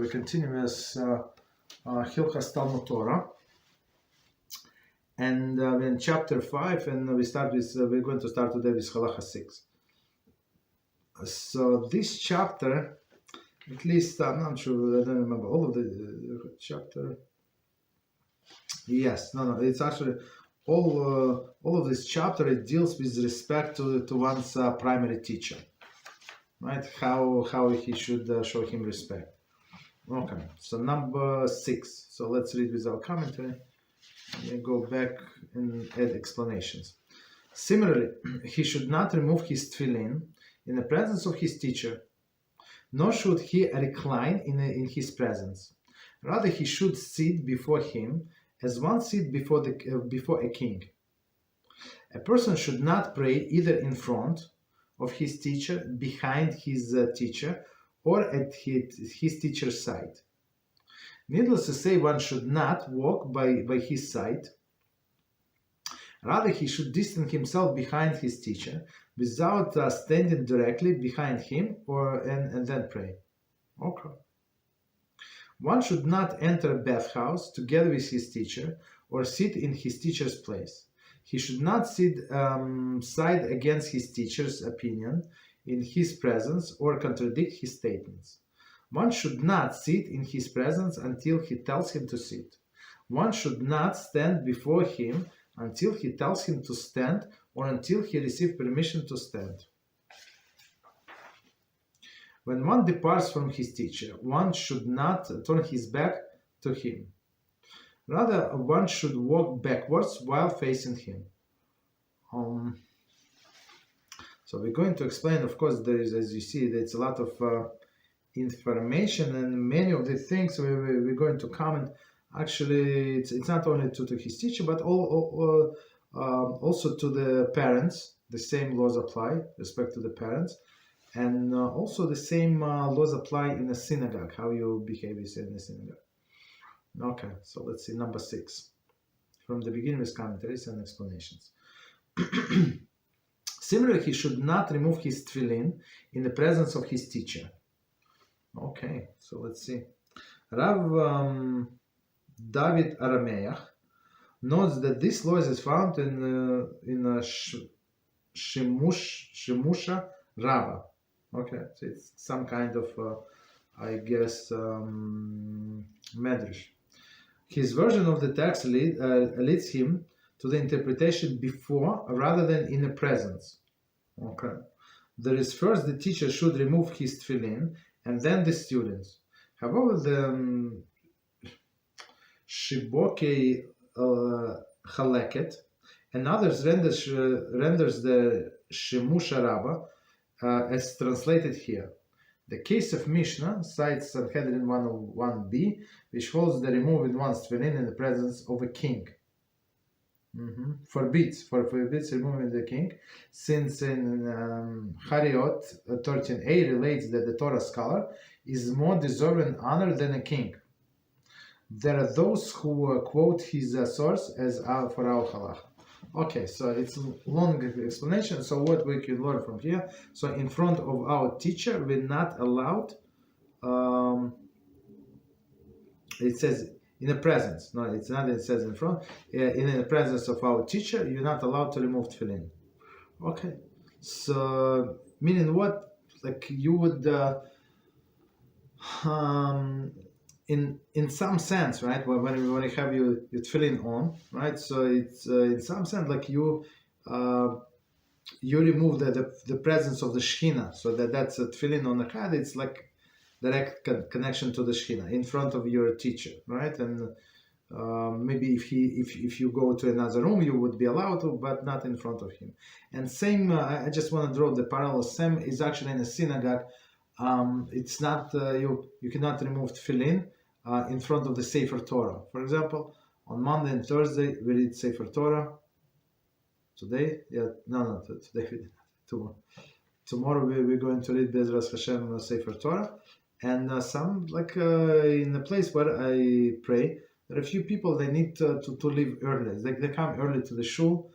we continue with Hilchot Talmud Torah, and we're in chapter 5, and we're going to start today with Halachah 6. So this chapter, at least I'm not sure, I don't remember all of the chapter. Yes, no, it's actually all of this chapter. It deals with respect to one's primary teacher, right? How he should show him respect. Okay, so number 6. So let's read with our commentary. We go back and add explanations. Similarly, he should not remove his tefillin in the presence of his teacher, nor should he recline in his presence. Rather, he should sit before him as one sits before a king. A person should not pray either in front of his teacher, behind his teacher, or at his teacher's side. Needless to say, one should not walk by his side. Rather, he should distance himself behind his teacher without standing directly behind him and then pray. Okay. One should not enter a bathhouse together with his teacher or sit in his teacher's place. He should not side against his teacher's opinion in his presence or contradict his statements. One should not sit in his presence until he tells him to sit. One should not stand before him until he tells him to stand or until he receives permission to stand. When one departs from his teacher, one should not turn his back to him. Rather, one should walk backwards while facing him. So we're going to explain, of course, there is, as you see, there's a lot of information, and many of the things we're going to comment. Actually, it's not only to his teacher, but also to the parents. The same laws apply, respect to the parents. And also the same laws apply in a synagogue, how you behave in a synagogue. Okay, so let's see, number 6. From the beginning with commentaries and explanations. Similarly, he should not remove his tefillin in the presence of his teacher. Okay, so let's see. Rav David Arameach notes that this law is found in Shemusha Rabbah. Okay, so it's some kind of, I guess, medrash. His version of the text leads him to the interpretation before rather than in the presence. Okay, there is first the teacher should remove his tefillin and then the students. However, the Shiboke Haleket and others renders the Shemusha Rabbah as translated here. The case of Mishnah cites Sanhedrin 101b, which holds the removing one's tefillin in the presence of a king. Forbids removing the king, since in Hariot 13a relates that the Torah scholar is more deserving honor than a king. There are those who quote his source as for our halachah. Okay, so it's a long explanation. So what we can learn from here? So in front of our teacher, we're not allowed. It says in the presence. No, it's not. It says in front. In the presence of our teacher, you're not allowed to remove tefillin. Okay, so meaning what? Like you would. In some sense, right? When you have your tefillin on, right? So it's in some sense like you remove the presence of the Shekhinah, so that's a tefillin on the head. It's like direct connection to the Shekhinah in front of your teacher, right? And maybe if you go to another room, you would be allowed to, but not in front of him. And same, I just want to draw the parallel. Same is actually in a synagogue. It's not you cannot remove tefillin in front of the Sefer Torah. For example, on Monday and Thursday we read Sefer Torah. Today, today we did not. Tomorrow we're going to read Beezrat HaShem Sefer Torah, and some in the place where I pray, there are a few people they need to leave early. They come early to the shul.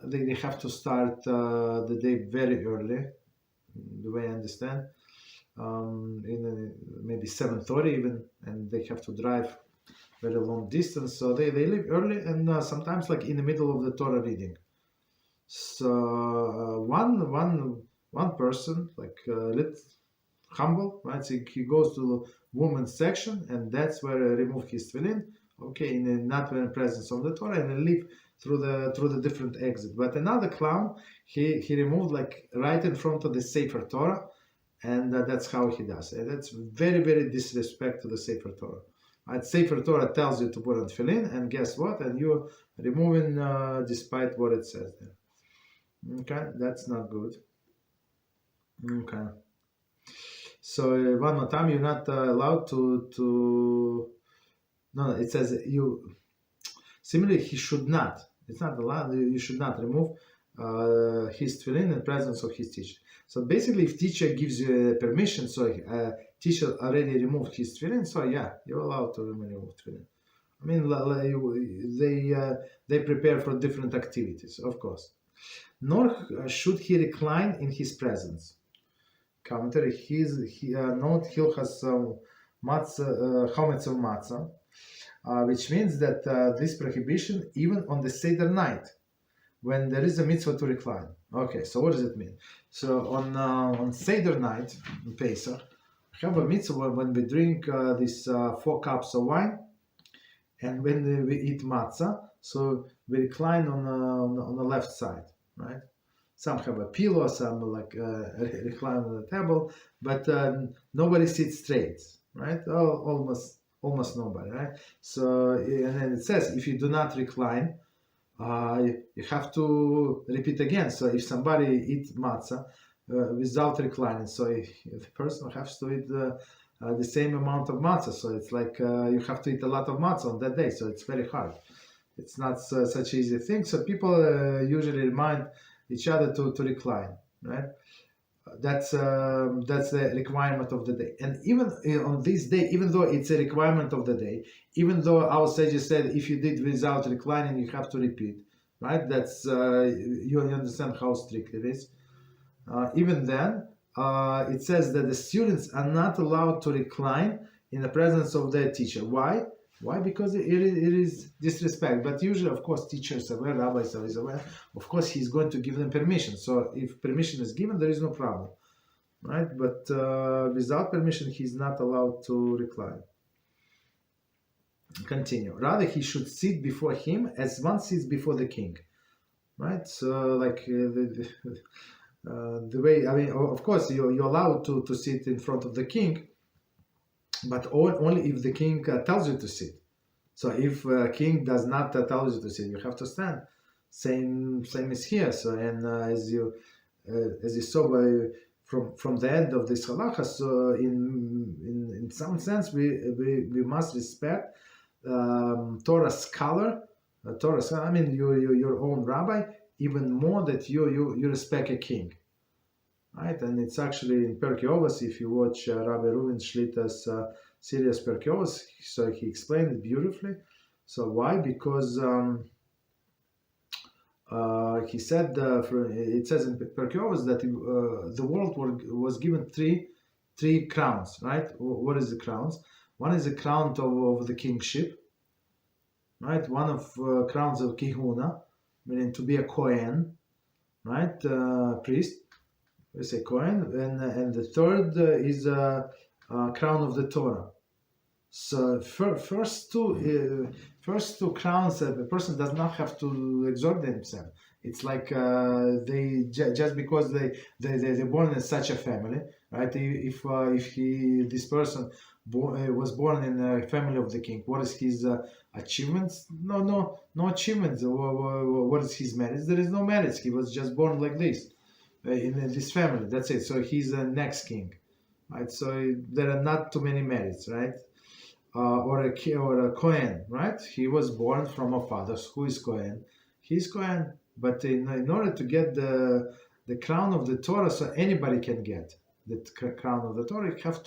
They have to start the day very early, the way I understand. in maybe 7:30 even, and they have to drive very long distance, so they leave early, and sometimes like in the middle of the Torah reading. So one person, like humble, right? So he goes to the women's section, and that's where he remove his tefillin, okay, not in the presence of the Torah, and then leave through the different exit. But another clown, he removed like right in front of the Sefer Torah, and that's how he does. And that's very, very disrespect to the Sefer Torah. Right? Sefer Torah tells you to put on tefillin, and guess what? And you're removing despite what it says there. Okay, that's not good. Okay. So one more time, you're not allowed to. No, it says you. Similarly, he should not. It's not allowed. You should not remove his tefillin in presence of his teacher. So basically, if teacher gives you permission, so teacher already removed his tefillin, so yeah, you're allowed to remove tefillin. I mean, they prepare for different activities, of course. Nor should he recline in his presence. Commentary: note Hilchot Chometz of Matzah, which means that this prohibition even on the Seder night, when there is a mitzvah to recline. Okay, so what does it mean? So on Seder night, in Pesach, we have a mitzvah when we drink these 4 cups of wine, and when we eat matzah, so we recline on the left side, right? Some have a pillow, some like recline on the table, but nobody sits straight, right? Almost nobody, right? So, and then it says, if you do not recline, you have to repeat again. So if somebody eats matzah without reclining, so the person has to eat the same amount of matzah. So it's like you have to eat a lot of matzah on that day. So it's very hard. It's not such easy thing. So people usually remind each other to recline, right? That's the requirement of the day. And even on this day, even though it's a requirement of the day, even though our sages said if you did without reclining, you have to repeat, right? That's you understand how strict it is. Even then, it says that the students are not allowed to recline in the presence of their teacher. Why? Why? Because it is disrespect. But usually, of course, teachers are aware, rabbis are aware. Of course, he's going to give them permission. So if permission is given, there is no problem, right? But without permission, he's not allowed to recline. Continue. Rather, he should sit before him as one sits before the king, right? So, like the way, I mean, of course, you're allowed to sit in front of the king, but only if the king tells you to sit. So if king does not tell you to sit, you have to stand. Same as here. So and as you saw from the end of this halachah, so in some sense we must respect Torah scholar. I mean your own rabbi even more that you respect a king. Right, and it's actually in Pirkei Avos. If you watch Rabbi Reuven Shlita's series Pirkei Avos, so he explained it beautifully. So why? Because he said, it says in Pirkei Avos that the world was given three crowns. Right? What is the crowns? One is the crown of the kingship. Right? One of crowns of kihuna, meaning to be a Kohen, right? Priest. We say Kohen, and the third is a crown of the Torah. So first two crowns, a person does not have to exalt themselves. It's like they just because they're born in such a family, right? If this person was born in a family of the king, what is his achievements? No achievements. What is his merits? There is no merits. He was just born like this. In this family, that's it. So he's the next king, right? So there are not too many merits, right? Or a Kohen, right? He was born from a father who is Kohen. He's Kohen, but in order to get the crown of the Torah, so anybody can get the crown of the Torah, you have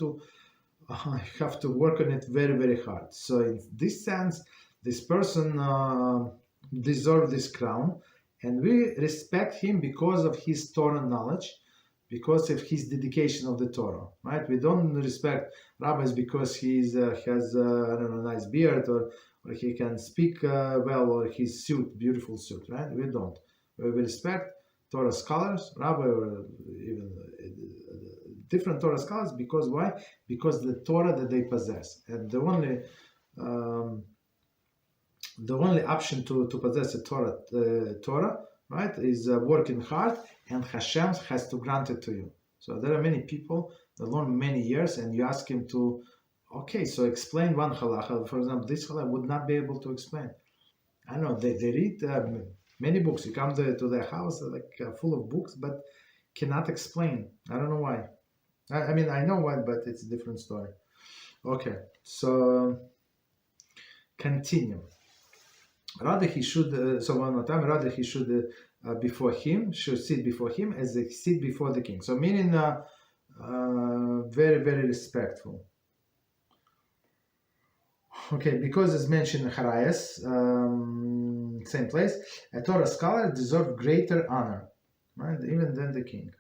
to work on it very, very hard. So in this sense, this person deserves this crown. And we respect him because of his Torah knowledge, because of his dedication of the Torah, right? We don't respect rabbis because he has I don't know, nice beard, or he can speak well, or his suit, beautiful suit, right? We don't. We respect Torah scholars, rabbi, or even different Torah scholars, because why? Because the Torah that they possess, and the only option to possess a Torah, right, is working hard, and HaShem has to grant it to you. So there are many people that learn many years, and you ask him to, okay, so explain one halachah. For example, this halachah would not be able to explain. I don't know, they read many books. You come to their house full of books, but cannot explain. I don't know why. I mean, I know why, but it's a different story. Okay, so continue. Rather he should, so one more time, rather he should should sit before him as they sit before the king. So meaning very, very respectful. Okay, because it's mentioned in Harayas, same place, a Torah scholar deserves greater honor, right, even than the king.